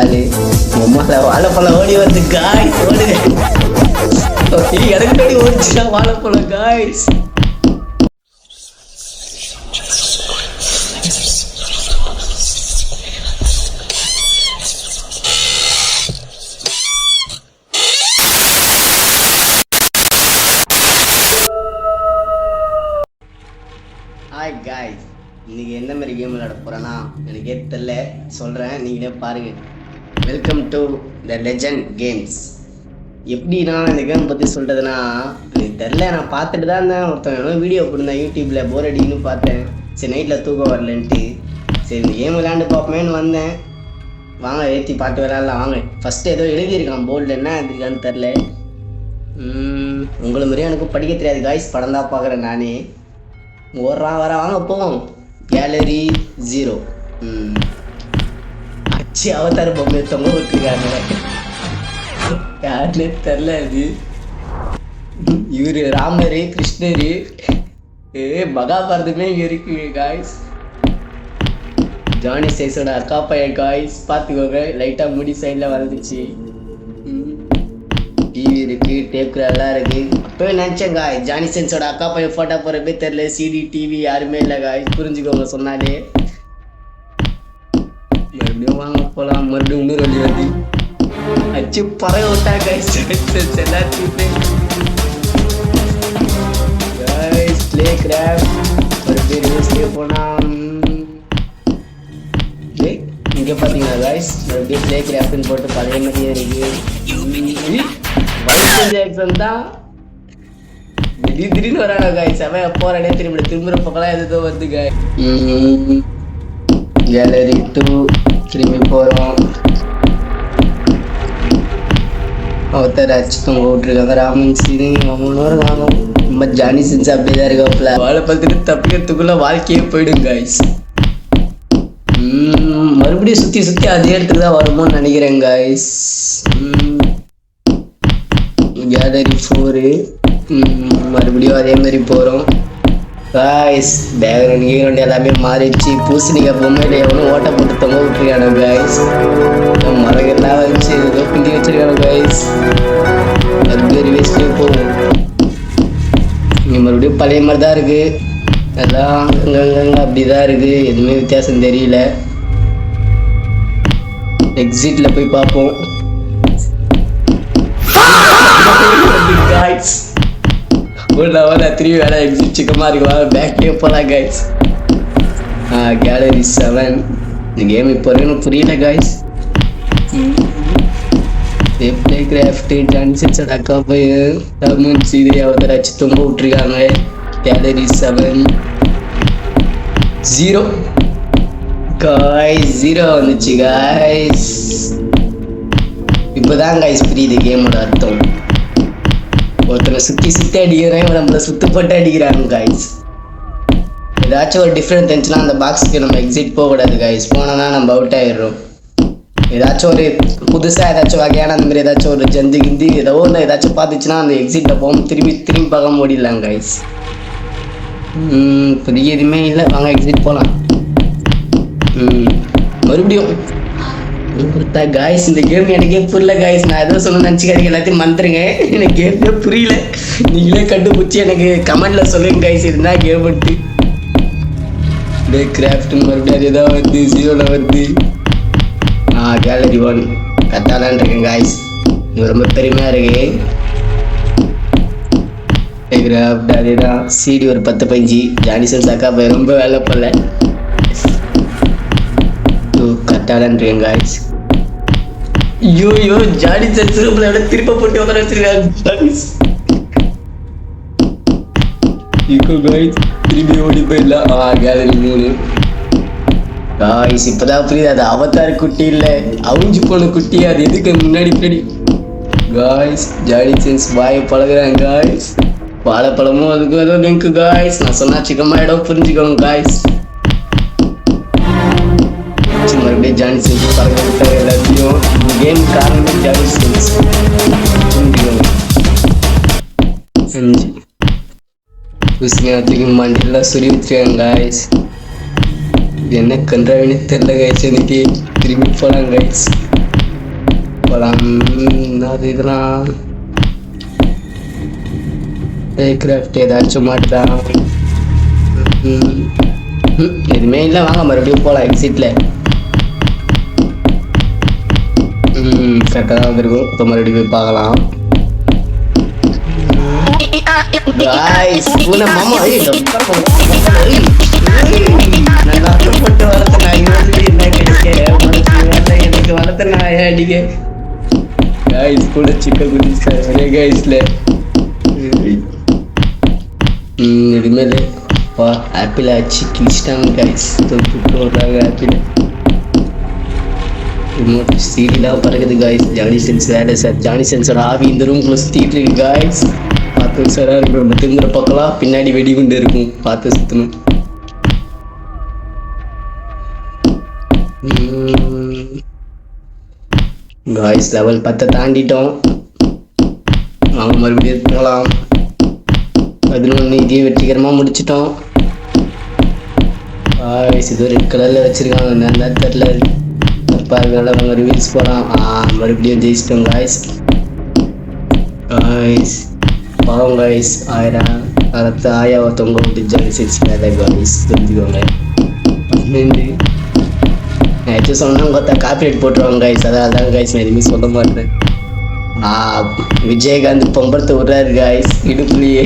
ஆளு உமால வாழைப்பழம் ஓடி வந்து காய்ஸ் ஓடுங்க. எனக்கு ஓடிச்சுன்னா வாழைப்பழம் காய்ஸ். ஹாய் காய்ஸ், இன்றைக்கி எந்த மாதிரி கேம் விளையாட போகிறேன்னா எனக்கே தெரில, சொல்கிறேன் நீங்களே பாருங்கள். Welcome to the legend games. எப்படின்னா இந்த கேம் பற்றி சொல்கிறதுனா எனக்கு தெரில, நான் பார்த்துட்டு தான் இருந்தேன். ஒருத்தன் வீடியோ போட்டிருந்தேன் யூடியூப்பில், போர் அடின்னு பார்த்தேன். சரி நைட்டில் தூக்கம் வரலன்ட்டு சரி இந்த கேம் விளையாண்டு பார்ப்போமேன்னு வந்தேன். வாங்க ஏற்றி பாட்டு விளையாடலாம் வாங்க. ஃபஸ்ட்டு ஏதோ எழுதியிருக்கான் போர்டில், என்ன எழுதியிருக்கான்னு தெரில. உங்களை மாதிரியும் எனக்கு படிக்க தெரியாது காய்ஸ், படம் தான் பார்க்குறேன் நானே. வர வாங்க போவோம். கேலரி 0. அச்சு அவதார பொம்மை தொங்க விட்டுருக்காங்க, யாருன்னே தெரில. அது இவரு ராமரு கிருஷ்ணரு மகாபாரதமே இங்கே இருக்கு காய்ஸ். ஜானி சைஸோட அக்கா பையன் காய்ஸ், பார்த்துக்கோங்க. லைட்டாக முடி சைடில் வளர்ந்துச்சு. டிவி இருக்கு, டேப் எல்லாம் இருக்கு. அப்பவே நினைச்சேன் காய் ஜானி சென்ஸோட அக்கா பையன் போட்டோ போறப்பே தெரியல. சிடி டிவி யாருமே இல்லை காய், புரிஞ்சுக்கோங்க சொன்னாலே. மறுபடியும் வாங்க போலாம். மறுபடியும் இன்னொரு வழி வந்து அச்சு பறவை விட்டா காய்ஸ் எல்லாத்தையுமே. ப்ளே கிராஃப்ட் மறுபடியும் ரிவர்ஸ்லேயே போனா இங்கே பார்த்தீங்கன்னா காய்ஸ் மறுபடியும் ப்ளே கிராஃப்ட்னு போட்டு பழைய மாதிரியே இருக்கு. மைக்கேல் ஜாக்சன் தான் திடீர்னு வராங்க காய்ஸ். அவன் போறானே திரும்புற பக்கம் எதுவும் வருது காய். கேலரி 2 திரும்பி போகிறோம். ஒருத்தர் அச்சு தொங்க விட்டுருக்காங்க. ராமன் சீனி வாங்கும். ரொம்ப ஜானி சென்ஸ் அப்படிதான் இருக்காப்புல. வாழைப்பழத்துக்கு தப்பிக்கிறதுக்குள்ள வாழ்க்கையே போயிடும் காய்ஸ். மறுபடியும் சுற்றி அதே இடத்துக்கு தான் வருமோன்னு நினைக்கிறேன் காய்ஸ். கேலரி 4 மறுபடியும் அதே மாதிரி போகிறோம் காய்ஸ். பேக்ரவுண்ட் எல்லாமே மாறிடுச்சு. பூசணிக்காய் பொம்மையில் எவனும் ஓட்ட போட்டு தொங்க விட்டுருக்கானு காய்ஸ். மரங்கள்லாம் வச்சு ஏதோ பிண்டி வச்சிருக்கானு காய்ஸ். மறுபடியும் வேஸ்ட்லேயே போகும். இங்கே மறுபடியும் பழைய மாதிரி தான் இருக்குது. எல்லாம் அங்கங்க அப்படி தான் இருக்குது, எதுவுமே வித்தியாசம் தெரியல. எக்ஸிட்டில் போய் பார்ப்போம். guys உள்ள திரும்பி வேலை எக்ஸிட் சிக்கமாக இருக்குவா. பேக்கே போகலாம் காய்ஸ். கேலரி 7. இந்த கேம் இப்போ வரைக்கும் புரியல காய்ஸ். ப்ளே கிராஃப்ட் ஜான்சன்ஸோட அக்கா பையன் ராமன் சீதை அவதார அச்சு தொங்க விட்டுருக்காங்க. Gallery 7 0 guys. 0 வந்துச்சு காய்ஸ். இப்போதான் காய்ஸ் புரியுது கேமோட அர்த்தம். ஒருத்தனை சுற்றி அடிக்கிறேன், நம்மளை சுத்து போட்டு அடிக்கிறாங்க காய்ஸ். ஏதாச்சும் ஒரு டிஃப்ரெண்ட் இருந்துச்சுன்னா அந்த பாக்ஸுக்கு நம்ம எக்ஸிட் போகக்கூடாது காய்ஸ். போனோன்னா நம்ம அவுட் ஆகிடுறோம். ஏதாச்சும் ஒரு புதுசாக ஏதாச்சும் வகையான அந்த மாதிரி ஏதாச்சும் ஒரு ஜந்து கிந்தி ஏதோ ஒன்று ஏதாச்சும் பார்த்துச்சுன்னா அந்த எக்ஸிட்டில் போகும். திரும்பி பார்க்க ஓடிடலாம் காய்ஸ். புதிய எதுவுமே இல்லை, வாங்க எக்ஸிட் போகலாம். மறுபடியும் காய்ஸ் இந்த கேம் எனக்கே புரியல காய்ஸ். நான் ஏதோ சொல்ல நினச்சிக்காதீங்க, எல்லாத்தையும் மறந்துருங்க. எனக்கு கேமே புரியல. நீங்களே கண்டுபிடிச்சி எனக்கு கமெண்ட்ல சொல்லுங்க காய்ஸ், இருந்தா கேம் விட்டு. டே கிராஃப்ட் மறுபடியும் அது ஏதாவது வருது, 0ல வருது. கேலரி 1 கத்தாலான் இருக்கேன் காய்ஸ். இது ரொம்ப பெருமையாக இருக்கு. டே கிராஃப்ட் அதே தான். சிடி ஒரு 10-15. ஜானிசன் அக்கா போய் ரொம்ப வேலை பண்ணல. கத்தாலான் இருக்கேன் காய்ஸ். ஐயோ ஜானி சென்ஸ் திருப்ப போட்டு வர வச்சிருக்காங்க. திரும்பி ஓடி போயிடலாம். Gallery 3 guys. இப்பதான் புரியுது, அது அவதார் குட்டி இல்லை, அவிஞ்சு போன குட்டி. அது எதுக்கு முன்னாடி காய்ஸ். ஜானி சென்ஸ் வாயை பழகுறாங்க காய்ஸ். வாழைப்பழமும் அதுக்கும் ஏதோ லிங்க் காய்ஸ். நான் சொன்னா சிக்கமாயிடும், புரிஞ்சுக்கோங்க காய்ஸ். மறுபடியும் ஜானி சென்ஸ் பழக விட்டார் எல்லாத்தையும். கேம் காரணமே ஜானி சென்ஸ், புரிஞ்சுக்கோங்க. 5 புதுசுக்கு மண்டியெல்லாம் சொல்லி வச்சிருக்காங்க காய்ஸ். இது என்ன கன்றாவின்னு தெரில காய்ஸ் எனக்கு. திரும்பி போகலாம் காய்ஸ். போகலாம். அது இதெல்லாம் ஏர்கிராஃப்ட் ஏதாச்சும் மாட்டுதான். எதுவுமே இல்லை, வாங்க மறுபடியும் போகலாம். எக்ஸிட்டில் கரெக்டாக தான் வந்துருக்கும். இப்போ மறுபடியும் போய் பார்க்கலாம். மாமா நல்லா போட்டு வளர்த்த நாய் என்ன கிடைக்க எனக்கு வளர்த்த நாய அடிக்க காய்ஸ் கூட சிக்க குதிச்சு காய்ஸ்ல இதுமாரி ஆப்பிள் ஆச்சு கிழிச்சிட்டாங்க காய்ஸ். வர்றாங்க ஆப்பிள் ரிமோட் சீடிலாம் பறக்குது காய்ஸ். ஜானி சென்ஸ் வேலை சார். ஜானி சென்ஸோட ஆவி இந்த ரூம்குள்ள சுற்றிட்டு இருக்கு காய்ஸ். பார்த்து சாரா இருக்கும். நம்ம திரும்புற பக்கம்லாம் பின்னாடி வெடிகுண்டு இருக்கும், பார்த்து சுற்றணும். Guys level 10 தாண்டிட்டோம். அவங்க மறுபடியும் போகலாம். 11 இதே வெற்றிகரமாக முடிச்சிட்டோம். காய்ஸ் இது ரெட் கலரில் வச்சுருக்காங்க, நல்லா தெரில. தப்பாக அவங்க ரிவீல்ஸ் போகலாம். மறுபடியும் ஜெயிச்சிட்டோம் காய்ஸ். காய்ஸ் பாவம் காய்ஸ். 1000 ஆயாவை தொங்க விட்டு ஜாலி சென்ஸ் வேலை காய்ஸ், தெரிஞ்சுக்கோங்க. 12 ஏதாச்சும் சொன்னா பார்த்தா காப்பிரைட் போட்டுருவாங்க கைஸ். அதான் கைஸ் நான் எதுவுமே சொல்ல மாட்டேன். விஜயகாந்த் பொம்பரத்தை விடுறாரு கைஸ் இடுப்புலையே.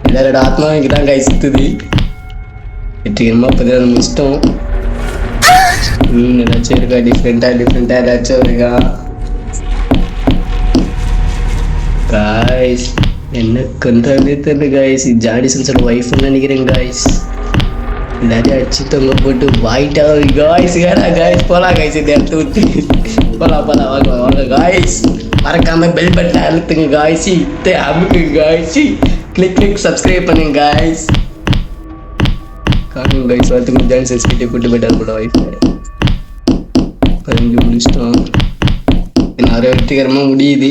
எல்லாரோட ஆத்மா இங்கே தான் கைஸ் சுத்துது. வெற்றிகரமா 14 முடிச்சிட்டோம். ஏதாச்சும் இருக்கா டிஃப்ரெண்டா ஏதாச்சும் இருக்கா கைஸ்? என்ன கண்டாலே தெரியல கைஸ். ஜானி சென்ஸோட ஒய்ஃப்னு நினைக்கிறேன் கைஸ். எல்லாரையும் அடிச்சு தொங்க போட்டு வாயிட்டா காய்ஸ். ஏடா காய்ஸ் போகலாம் கைஸ், இந்த இடத்த விட்டு போகலாம் வாங்க காய்ஸ். மறக்காம பெல் பட்டன் அழுத்துங்க காய்ஸ். அமுக்கு காய்ஸ். கிளிக் சப்ஸ்கிரைப் பண்ணுங்க காய்ஸ். காணுங்க கைஸ். வரத்துக்கு ஜானி சென்ஸ் கிட்டே கூட்டு போயிட்டாரு கூட ஒய்ஃப். 15 முடிச்சிட்டோம். நிறைய வெற்றிகரமாக முடியுது.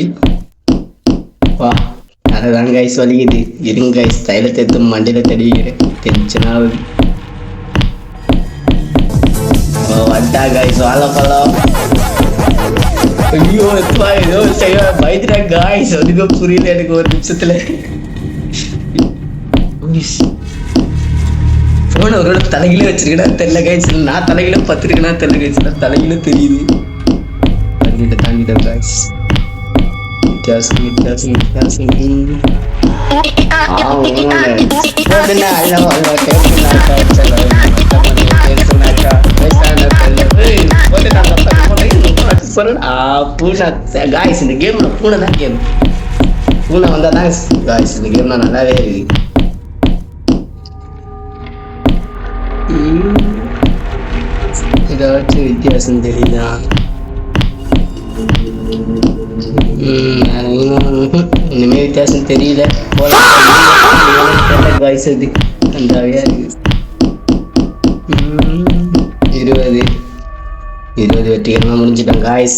வா அதான் கைஸ் வலிக்குது. இருங்க கைஸ், தைலத்தை எடுத்து மண்டையில் தடிக்கிறேன். டென்ஷனாகுது. வட்டா கைஸ் வாழைப்பழம். ஐயோ ஏதோ செய்ய பயந்துட்டா காய்ஸ். அதுக்கும் புரியல எனக்கு ஒரு நிமிஷத்துல. போன ஒரு தலைகில வச்சிருக்கேன்னா தெரியல கைஸ். நான் தலைகில பத்திருக்கேன்னா தெரியல கைஸ். தலைகில தெரியுது. தாண்டிட்டேன் காய்ஸ். வித்தியாசம் காய்ஸ். இந்த கேம்ல பூனை தான் கேம். பூனை வந்தா தான் காய்ஸ் இந்த கேம்ல நல்லாவே இருக்கு. ஏதாச்சும் வித்தியாசம் தெரியுதா? இனிமே வித்தியாசம் தெரியல. போலாம் காய்ஸ். அது கண்டாவியா இருக்கு. 20 வெற்றிகரமாக முடிஞ்சிட்டேன் காய்ஸ்.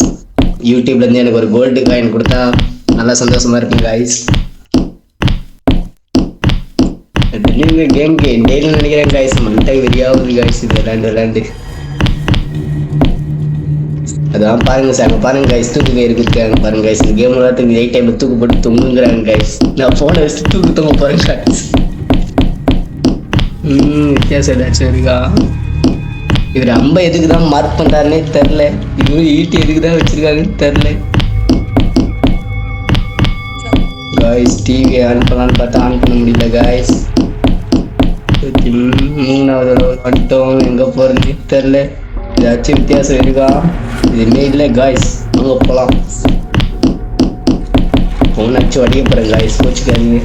யூடியூப்லேருந்து எனக்கு ஒரு கோல்டு காயின் கொடுத்தா நல்லா சந்தோஷமா இருக்கும் காய்ஸ். கேம் டெய்லி நினைக்கிறேன் காய்ஸ். மண்டை வெறியாகுது காய்ஸ் இது விளையாண்டு. அதான் பாருங்க சார், பாருங்க கைஸ் தூக்கு கயிறு குத்துறாங்க பாருங்க கைஸ். இந்த கேம் விளையாட்டுக்கு 8 டைம் தூக்கு போட்டு தொங்குங்கிறாங்க கைஸ். நான் போனை வச்சு தூக்கு தொங்க பாருங்க கைஸ். வித்தியாசம் ஏதாச்சும் இருக்கா? இவர் அம்ப எதுக்கு தான் மார்க் பண்றாருன்னே தெரில. இவரு ஈட்டி எதுக்கு தான் வச்சிருக்காருன்னு தெரில காய்ஸ். டிவி ஆன் பண்ணலான்னு பார்த்தா ஆன் பண்ண முடியல காய்ஸ். 3வது வந்துட்டோம். எங்க போறது தெரில. ஏதாச்சும் வித்தியாசம் இருக்கா? எதுவுமே இல்லை காய்ஸ். அங்கே போகலாம். ஒன்னாச்சும் அடிக்க போகிறேன் காய்ஸ். கோச்சுக்காதீங்க.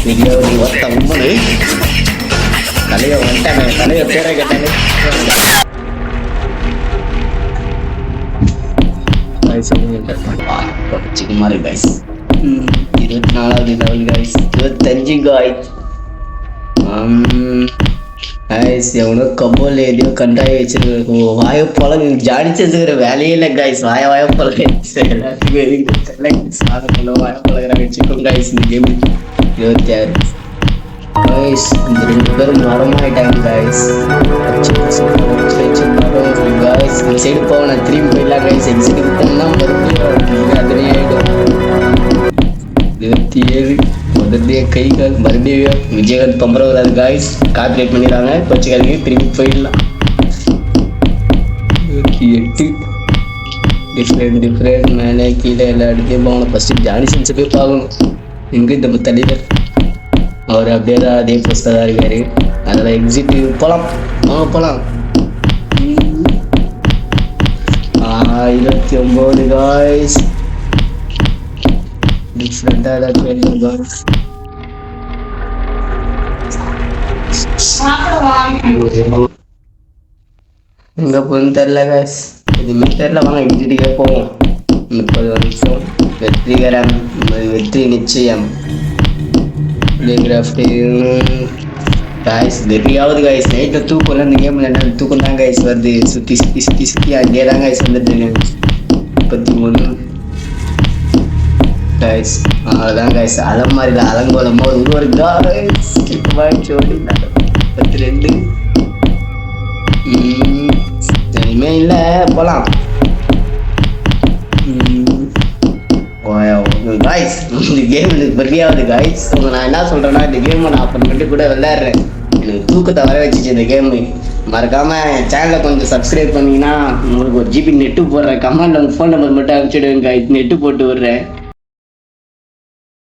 இன்னைக்கு ஒருத்த உண்மை தலையை வந்துட்டாங்க. தலையை பேரை கேட்டாங்க சிக்கமாரி காய்ஸ். 24வது லெவல் காய்ஸ். 25 காய்ஸ். காய்ஸ் எவனோ கபோல எதையோ கண்டாய வச்சிருக்க. வாய போல ஜானி சென்ஸுங்கிற வேலையே இல்லை காய்ஸ். வாய போல எல்லாத்துக்கும் வாய பழகிறாங்க. வச்சுக்கோங்க காய்ஸ். இந்த கேம் 26 guys, இந்த ரெண்டு பேரும் மரமாயிட்டாங்க guys. guys இந்த சைடு போக நான் திரும்பி போயிடலாம் guys. எக்ஸிட்டுக்கு போனா மறுபடியும் அதனே ஆயிடும். 27 முதல்ல கை கால் மறுபடியும் விஜயகாந்த் பம்பரம் வராது guys. கால்குலேட் பண்ணிடுறாங்க, கொச்சிக்காரங்க திரும்பி போயிடலாம். 28 டிஃப்ரெண்ட் மேலே கீழே எல்லா இடத்தையும் போகணும். ஃபஸ்ட்டு ஜானிசன்ஸை போய் பார்க்கணும். எங்கே நம்ம தலைவர் அவர் அப்படியே தான் அதே ஃபஸ்ட்டாக தான் இருக்கார். அதில் எக்ஸிட் போகலாம், போகலாம். 29 guys. டிஃப்ரெண்டாக ஏதாச்சும் guys. எங்கே போகணுன்னு தெரில guys. எதுவுமே தெரில, வாங்க எக்ஸிட்டுக்கே போவோம். 30 வருஷம் வெற்றிகரம், வெற்றி நிச்சயம். guys வெற்றியாவது guys. நைட்டில் தூக்கம் இந்த கேமில் என்ன தூக்கம் தான் guys வருது. சுற்றி சுற்றி சுற்றி சுற்றி அங்கேயே தான் guys வந்துட்டு இருக்கேன். 33 guys. அவ்வளோதான் guys. அலமாரியில் அலங்கோலமாக ஒரு guys. 32 இனிமே இல்லை, போகலாம் guys. இந்த கேம் எனக்கு வெற்றியாவது guys. நான் என்ன சொல்கிறேன்னா, இந்த கேமை நான் அப்புறமேட்டு கூட விளையாடுறேன். எனக்கு தூக்கத்தை வர வச்சிச்சு இந்த கேமு. மறக்காமல் சேனலை கொஞ்சம் சப்ஸ்கிரைப் பண்ணிங்கன்னா உங்களுக்கு ஒரு GB நெட்டு போடுறேன். கமெண்டில் உங்கள் ஃபோன் நம்பர் மட்டும் அனுப்பிச்சுடுவேன் guys. நெட்டு போட்டு விட்றேன்.